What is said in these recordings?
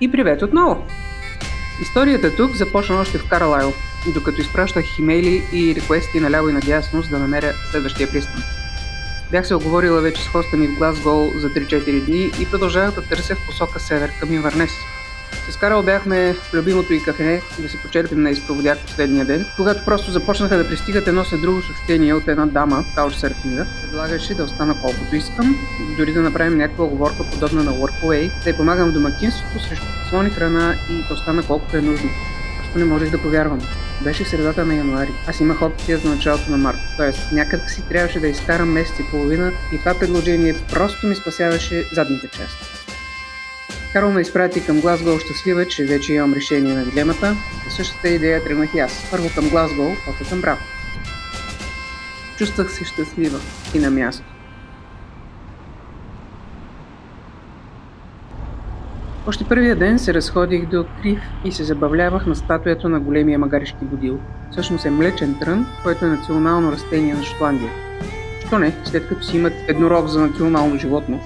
И привет отново! Историята тук започна още в Карлайл, докато изпращах имейли и реквести наляво и надясно, за да намеря следващия пристан. Бях се оговорила вече с хоста ми в Глазгоу за 3-4 дни и продължавах да търся в посока север към Инвърнес. С Карл бяхме в любимото и кафене да се почерпим на изпроводяк последния ден, когато просто започнаха да пристигат едно след друго съобщение от една дама в каучсърфинга. Предлагаше да остана колкото искам, дори да направим някаква оговорка подобна на Workaway, да й помагам в домакинството срещу слони храна и да остана колкото е нужно. Просто не можех да повярвам. Беше средата на януари. Аз имах опция за началото на март. Тоест, някак си трябваше да изкарам месец и половина и това предложение просто ми спасяваше задните части. Карл ме изпрати към Глазгоу щастлива, че вече имам решение на дилемата. За същата идея тръгнах и аз. Първо към Глазгоу, после към Брако. Чувствах се щастлива и на място. Още първия ден се разходих до Крив и се забавлявах на статуята на големия магаришки водил. Всъщност е млечен трън, който е национално растение на Шотландия. Що не, след като си имат еднорог за национално животно?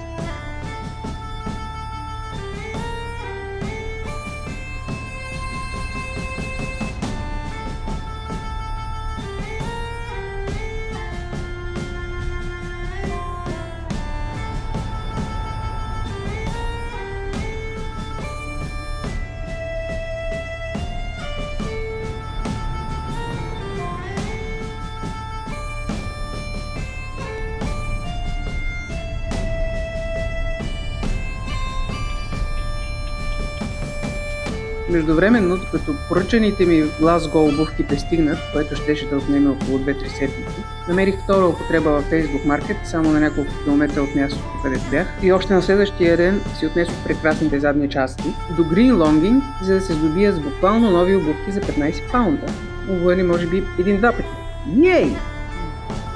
Междувременно, докато поръчаните ми в Глазгоу обувки пристигнат, което щеше да отнеме около 2-3 седмици, намерих втора употреба във Facebook Market, само на няколко километра от мястото, където бях, и още на следващия ден си отнесох прекрасните задни части до Green Longing, за да се здобия с буквално нови обувки за 15 паунда, увоени може би 1-2 пъти. Йей!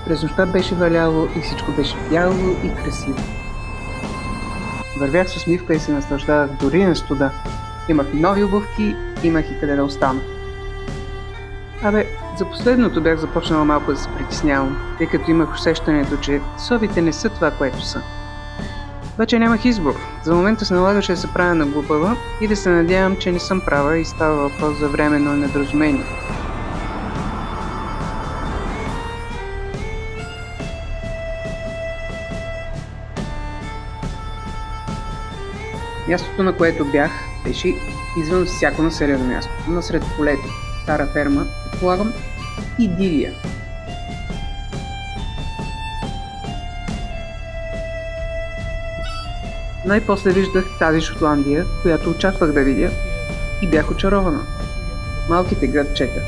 През нощта беше валяло и всичко беше бяло и красиво. Вървях с усмивка и се наслаждавах дори на студа. Имах нови обувки, имах и къде да остана. За последното бях започнала малко да се притеснявам, тъй като имах усещането, че совите не са това, което са. Вече нямах избор. За момента се налагаше да се правя на глупава и да се надявам, че не съм права и става въпрос за временно недоразумение. Мястото, на което бях, беше извън всяко населено място, насред полето, стара ферма, предполагам, идилия. Най-после виждах тази Шотландия, която очаквах да видя, и бях очарована. Малките градчета,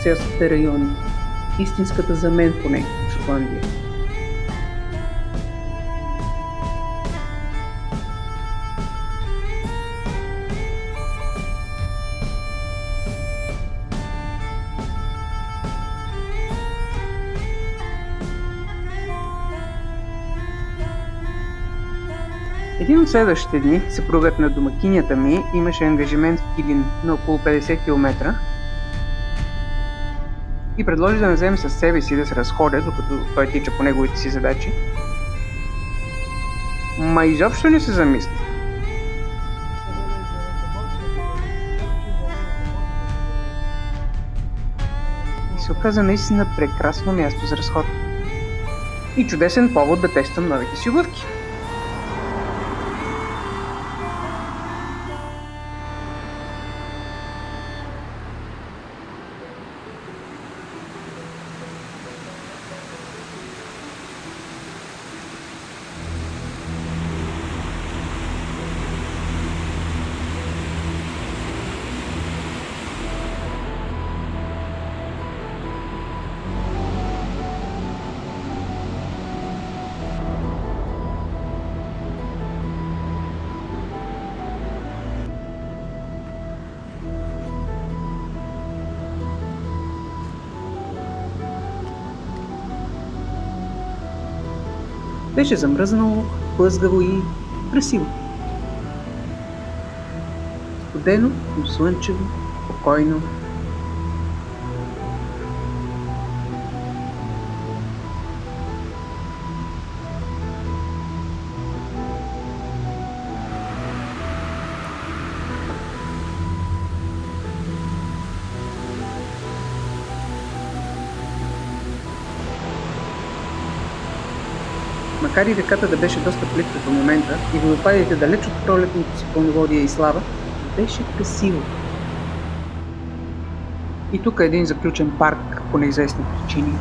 селските райони, истинската за мен поне Шотландия. Един от следващите дни съпругът на домакинята ми имаше ангажимент в Килин на около 50 км и предложи да ме вземе със себе си да се разходя, докато той тича по неговите си задачи. Ма изобщо не се замисли. И се оказа наистина прекрасно място за разходка. И чудесен повод да тествам новите си обувки. Беше замръзнало, плъзгаво и красиво. Студено, но слънчево, спокойно. Макар и реката да беше доста плитка до момента и водопадите далеч от пролетното си пълноводие и слава, беше красиво. И тук е един заключен парк по неизвестни причини.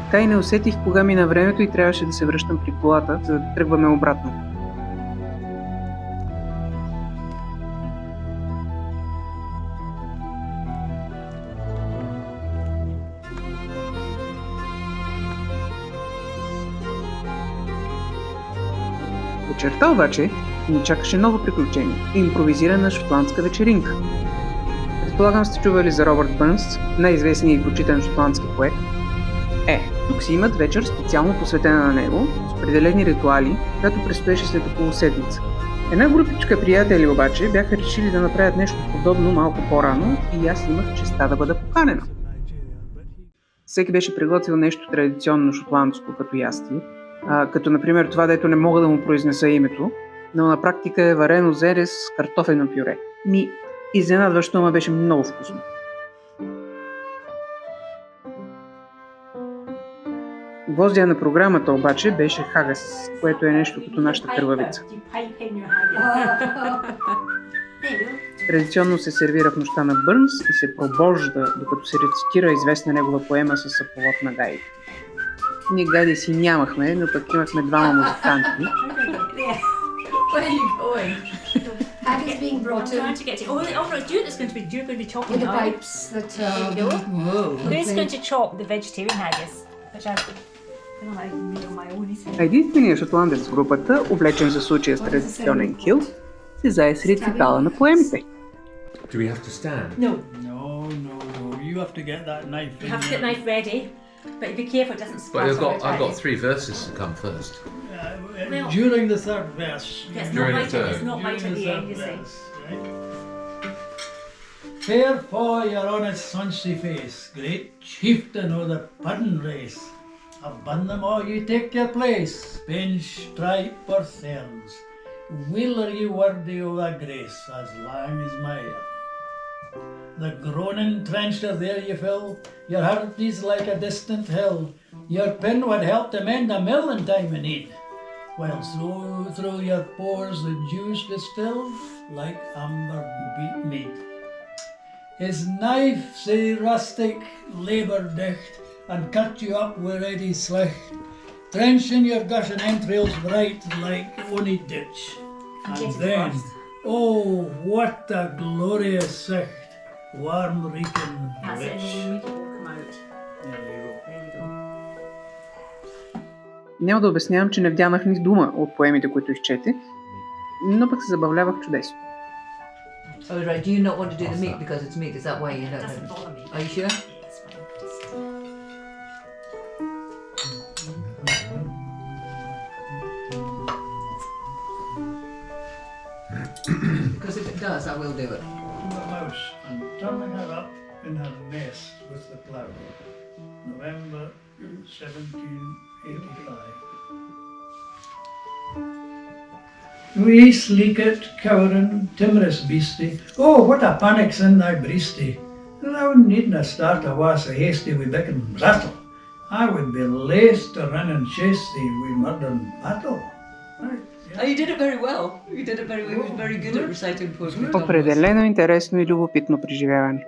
Така и не усетих кога мина времето и трябваше да се връщам при колата, за да тръгваме обратно. Вечерта обаче ни чакаше ново приключение – импровизирана шотландска вечеринка. Предполагам сте чували за Робърт Бърнс, най-известният и почитан шотландски поет. Тук си имат вечер специално посветена на него, с определени ритуали, която предстоеше след около седмица. Една групичка приятели обаче бяха решили да направят нещо подобно малко по-рано и аз имах честта да бъда поканена. Всеки беше приготвил нещо традиционно шотландско като ястие, като например това, дето не мога да му произнеса името, но на практика е варено зере с картофено пюре. Изненадващо, ама беше много вкусно. Гвоздия на програмата обаче беше хагас, което е нещо като нашата кървавица. Традиционно се сервира в нощта на Бърнс и се пробожда, докато се рецитира известна негова поема със съповод на гайди. Ние гайди си нямахме, но пък имахме двама музиканти. Haggis being brought in. Trying to get it. Oh no, it's you that's going to be. You're going to be chopping With the it. pipes that. There you go. Whoa. Who's going to chop the vegetarian haggis? Which I've made on my own. Единственият шотландец в групата, облечен за случая с традиционен килт, се зае с рецитала на поемите. Do we have to stand? No. No. You have to get that knife. You have to get the knife ready, but be careful it doesn't But splash. I've got three verses to come first. Well- During the third verse. It's During not the right. third. It's not right at the end, you see. Fair for your honest sonsy face, great chieftain o' the puddin' race. Abun them all you take your place, pinch, stripe or thorns. Will are you worthy o' a grace as lang as my hair. The groaning trencher there you fill, your heart is like a distant hill. Your pen would help to mend a mill in time of need. While through your pores the juice distilled like amber beat mead. His knife say rustic labour dicht and cut you up with ready slicht, trenching your gushing entrails bright like ony ditch. And get it then, first. oh, what a glorious sight, warm reeking That's it, and rich. then you make it all come out. There you go. There you go. Няма да обяснявам, че не вдянах ни дума от поемите, които изчете, но пък се забавлявах чудесно. Oh, right. Do you not want to do the meat because it's meat? Is that why you It don't? doesn't bother me. Are you sure? It's fine. Just- Because if it does, I will do it. The mouse and turning her up in her nest with the plough. November 1785. We sleekit, cowering, timorous beastie. Oh, what a panic's in thy breastie. Thou needna start a was so hasty wi' bicken rattle. I would be laith to run and chase thee wi' murdering battle. Right, yeah. Oh, you did it very well. You did it very well. You were very good at reciting poetry. Определено интересно и любопитно преживяване.